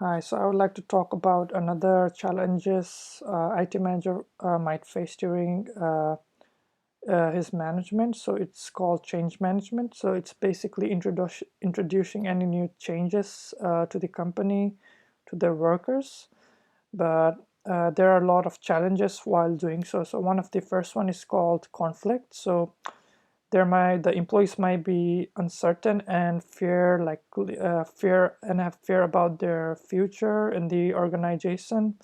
Hi, so I would like to talk about another challenges IT manager might face during his management. So it's called change management. So it's basically introducing any new changes to the company, to their workers. But there are a lot of challenges while doing so. So one of the first one is called conflict. So the employees might be uncertain and have fear about their future in the organization,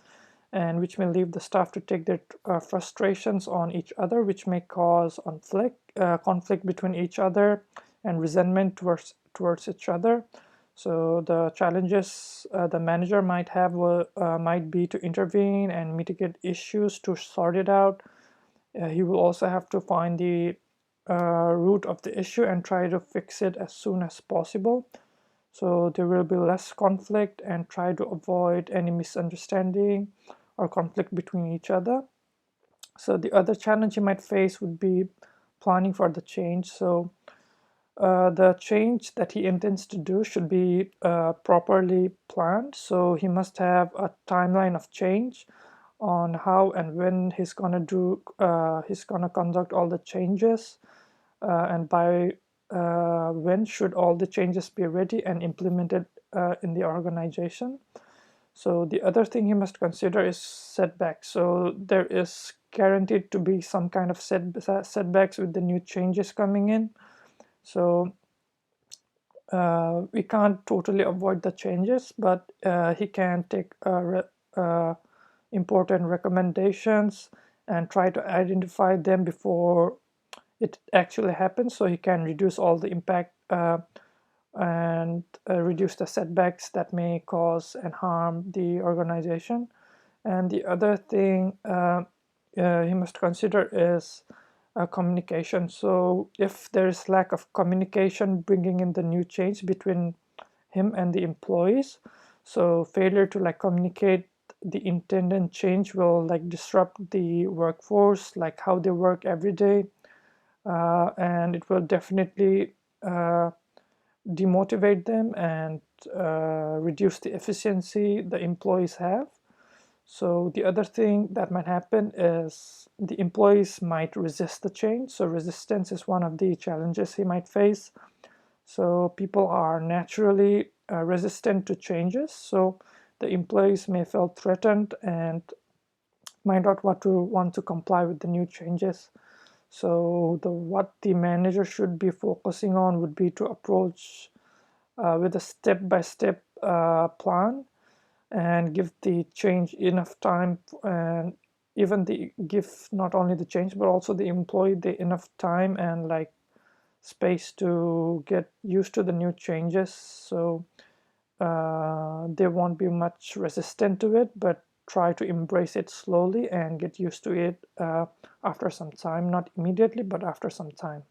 and which may leave the staff to take their frustrations on each other, which may cause conflict between each other and resentment towards each other. So the challenges the manager might have might be to intervene and mitigate issues to sort it out. He will also have to find the root of the issue and try to fix it as soon as possible. So there will be less conflict and try to avoid any misunderstanding or conflict between each other. So the other challenge you might face would be planning for the change. So the change that he intends to do should be properly planned. So he must have a timeline of change on how and when he's gonna conduct all the changes, and by when should all the changes be ready and implemented in the organization. So the other thing you must consider is setbacks. So there is guaranteed to be some kind of setbacks with the new changes coming in. So we can't totally avoid the changes, but he can take important recommendations and try to identify them before it actually happens, so he can reduce all the impact and reduce the setbacks that may cause and harm the organization. And the other thing he must consider is communication. So if there is lack of communication bringing in the new change between him and the employees, so failure to communicate the intended change will disrupt the workforce, like how they work every day, and it will definitely demotivate them and reduce the efficiency the employees have. So the other thing that might happen is the employees might resist the change. So resistance is one of the challenges he might face. So people are naturally resistant to changes. So the employees may feel threatened and might not want to comply with the new changes. So what the manager should be focusing on would be to approach with a step-by-step plan and give the change enough time, and even the give not only the change but also the employee the enough time and space to get used to the new changes. So they won't be much resistant to it, but try to embrace it slowly and get used to it after some time, not immediately but after some time.